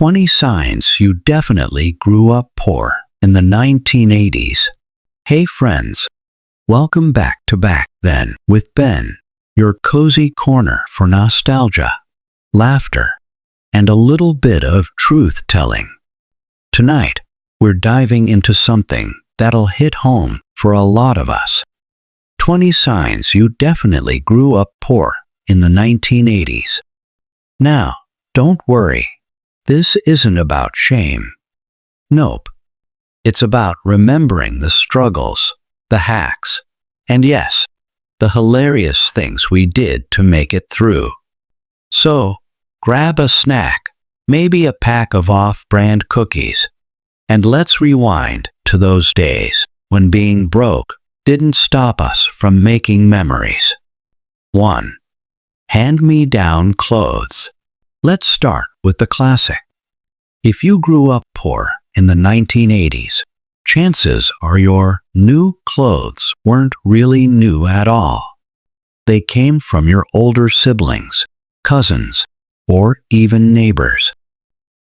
20 signs you definitely grew up poor in the 1980s. Hey friends, welcome back to Back Then with Ben, your cozy corner for nostalgia, laughter, and a little bit of truth-telling. Tonight, we're diving into something that'll hit home for a lot of us. 20 signs you definitely grew up poor in the 1980s. Now, don't worry. This isn't about shame. Nope. It's about remembering the struggles, the hacks, and yes, the hilarious things we did to make it through. So, grab a snack, maybe a pack of off-brand cookies, and let's rewind to those days when being broke didn't stop us from making memories. 1. Hand-me-down clothes. Let's start with the classic. If you grew up poor in the 1980s, chances are your new clothes weren't really new at all. They came from your older siblings, cousins, or even neighbors.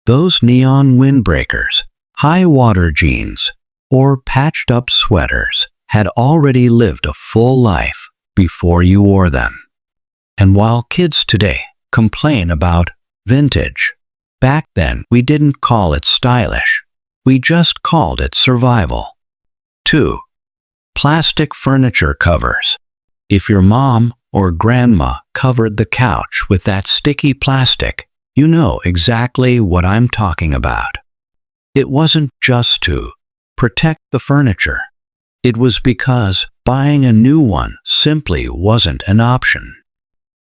Those neon windbreakers, high-water jeans, or patched-up sweaters had already lived a full life before you wore them. And while kids today complain about vintage, back then we didn't call it stylish. We just called it survival. 2. Plastic furniture covers. If your mom or grandma covered the couch with that sticky plastic, you know exactly what I'm talking about. It wasn't just to protect the furniture. It was because buying a new one simply wasn't an option.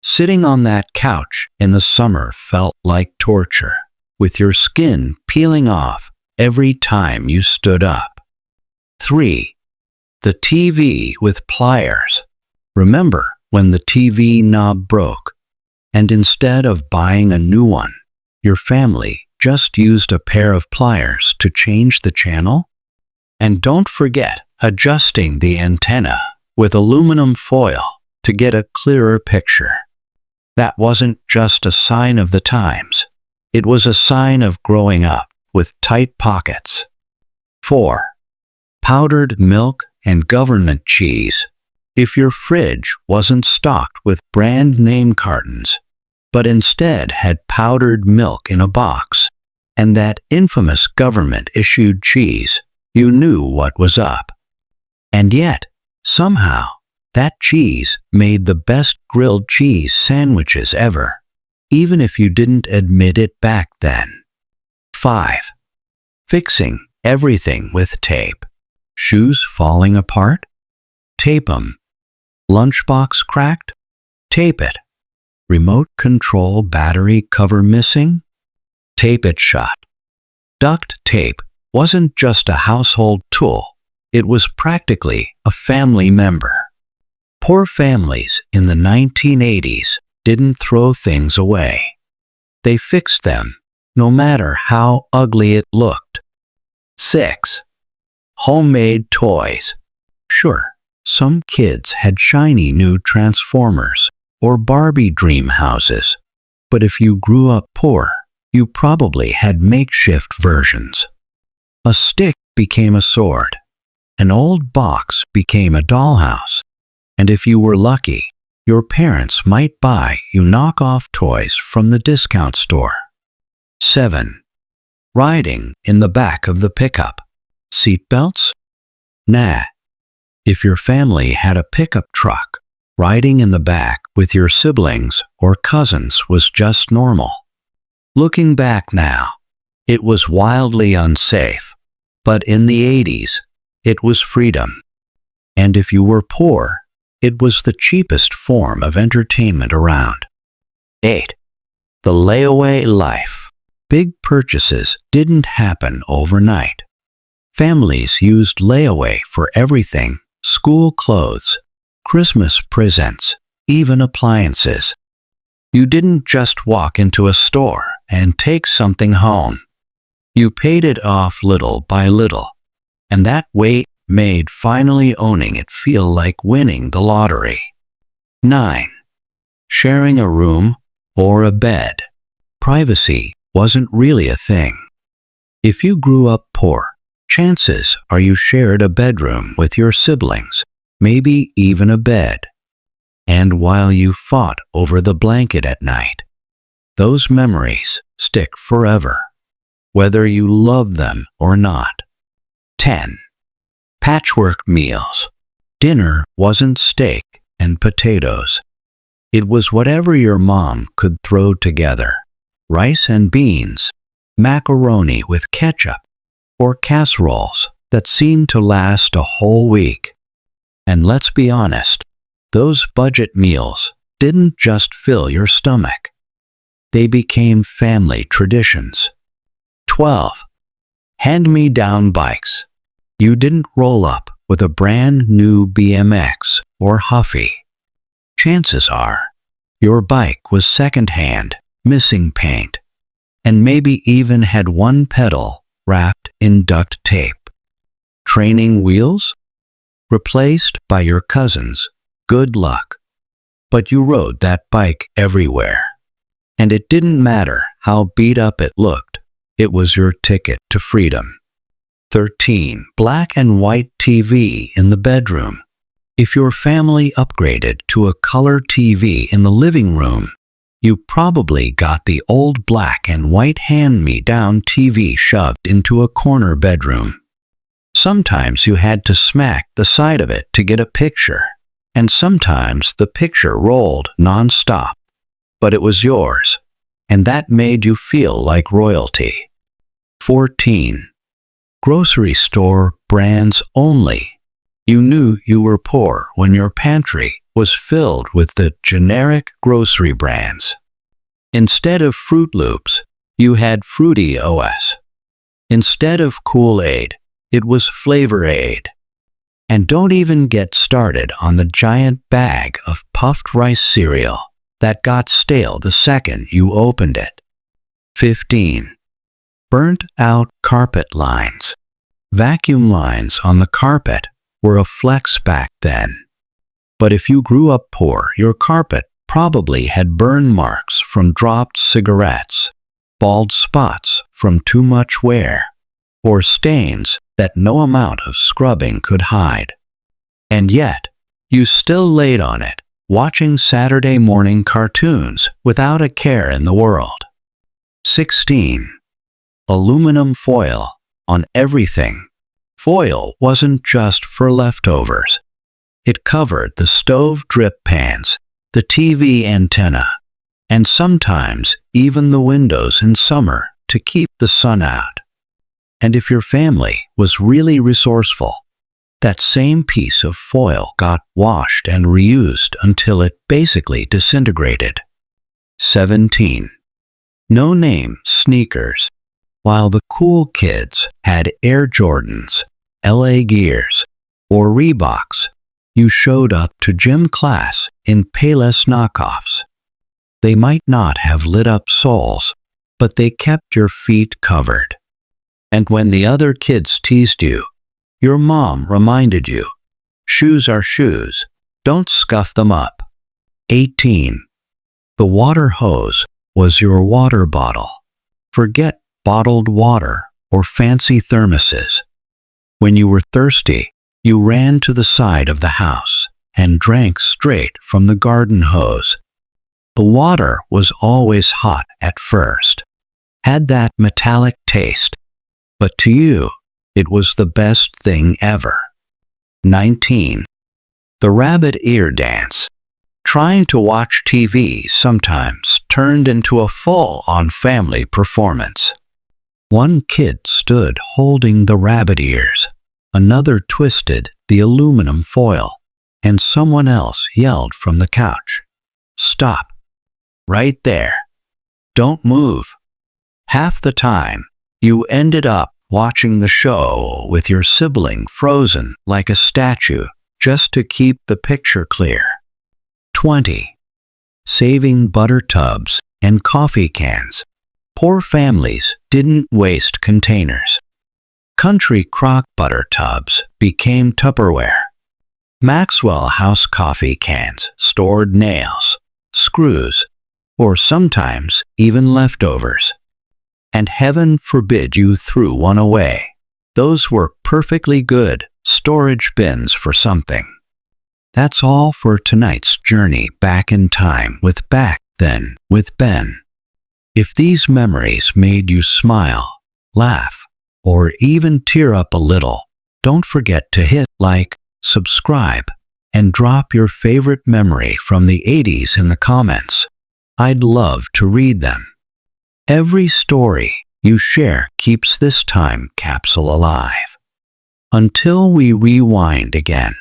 Sitting on that couch in the summer felt like torture, with your skin peeling off every time you stood up. 3. The TV with pliers. Remember when the TV knob broke, and instead of buying a new one, your family just used a pair of pliers to change the channel? And don't forget adjusting the antenna with aluminum foil to get a clearer picture. That wasn't just a sign of the times. It was a sign of growing up with tight pockets. 4. Powdered milk and government cheese. If your fridge wasn't stocked with brand name cartons, but instead had powdered milk in a box, and that infamous government-issued cheese, you knew what was up. And yet, somehow, that cheese made the best grilled cheese sandwiches ever, even if you didn't admit it back then. 5. Fixing everything with tape. Shoes falling apart? Tape 'em. Lunchbox cracked? Tape it. Remote control battery cover missing? Tape it shut. Duct tape wasn't just a household tool. It was practically a family member. Poor families in the 1980s didn't throw things away. They fixed them, no matter how ugly it looked. 6. Homemade toys. Sure, some kids had shiny new Transformers or Barbie dream houses, but if you grew up poor, you probably had makeshift versions. A stick became a sword. An old box became a dollhouse. And if you were lucky, your parents might buy you knockoff toys from the discount store. 7. Riding in the back of the pickup. Seatbelts? Nah. If your family had a pickup truck, riding in the back with your siblings or cousins was just normal. Looking back now, it was wildly unsafe, but in the 80s, it was freedom. And if you were poor, it was the cheapest form of entertainment around. 8. The layaway life. Big purchases didn't happen overnight. Families used layaway for everything: school clothes, Christmas presents, even appliances. You didn't just walk into a store and take something home. You paid it off little by little, and that wait made finally owning it feel like winning the lottery. 9. Sharing a room or a bed. Privacy wasn't really a thing. If you grew up poor, chances are you shared a bedroom with your siblings, maybe even a bed. And while you fought over the blanket at night, those memories stick forever, whether you love them or not. 10. Patchwork meals. Dinner wasn't steak and potatoes. It was whatever your mom could throw together. Rice and beans, macaroni with ketchup, or casseroles that seemed to last a whole week. And let's be honest, those budget meals didn't just fill your stomach. They became family traditions. 12. Hand-me-down bikes. You didn't roll up with a brand new BMX or Huffy. Chances are, your bike was second-hand, missing paint, and maybe even had one pedal wrapped in duct tape. Training wheels? Replaced by your cousin's. Good luck. But you rode that bike everywhere. And it didn't matter how beat up it looked. It was your ticket to freedom. 13. Black and white TV in the bedroom. If your family upgraded to a color TV in the living room, you probably got the old black and white hand-me-down TV shoved into a corner bedroom. Sometimes you had to smack the side of it to get a picture, and sometimes the picture rolled non-stop. But it was yours, and that made you feel like royalty. 14. Grocery store brands only. You knew you were poor when your pantry was filled with the generic grocery brands. Instead of Fruit Loops, you had Fruity OS. Instead of Kool-Aid, it was Flavor Aid. And don't even get started on the giant bag of puffed rice cereal that got stale the second you opened it. 15. Burnt-out carpet lines. Vacuum lines on the carpet were a flex back then. But if you grew up poor, your carpet probably had burn marks from dropped cigarettes, bald spots from too much wear, or stains that no amount of scrubbing could hide. And yet, you still laid on it, watching Saturday morning cartoons without a care in the world. 16. Aluminum foil on everything. Foil wasn't just for leftovers. It covered the stove drip pans, the TV antenna, and sometimes even the windows in summer to keep the sun out. And if your family was really resourceful, that same piece of foil got washed and reused until it basically disintegrated. 17. No-name sneakers. While the cool kids had Air Jordans, LA Gears, or Reeboks, you showed up to gym class in Payless knockoffs. They might not have lit-up soles, but they kept your feet covered. And when the other kids teased you, your mom reminded you, shoes are shoes, don't scuff them up. 18. The water hose was your water bottle. Forget bottled water or fancy thermoses. When you were thirsty, you ran to the side of the house and drank straight from the garden hose. The water was always hot at first, had that metallic taste, but to you, it was the best thing ever. 19. The rabbit ear dance. Trying to watch TV sometimes turned into a full-on family performance. One kid stood holding the rabbit ears, another twisted the aluminum foil, and someone else yelled from the couch, "Stop! Right there! Don't move!" Half the time, you ended up watching the show with your sibling frozen like a statue just to keep the picture clear. 20. Saving butter tubs and coffee cans. Poor families didn't waste containers. Country crock butter tubs became Tupperware. Maxwell House coffee cans stored nails, screws, or sometimes even leftovers. And heaven forbid you threw one away. Those were perfectly good storage bins for something. That's all for tonight's journey back in time with Back Then with Ben. If these memories made you smile, laugh, or even tear up a little, don't forget to hit like, subscribe, and drop your favorite memory from the 80s in the comments. I'd love to read them. Every story you share keeps this time capsule alive. Until we rewind again,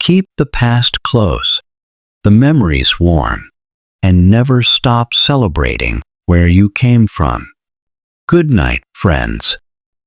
keep the past close, the memories warm, and never stop celebrating where you came from. Good night, friends.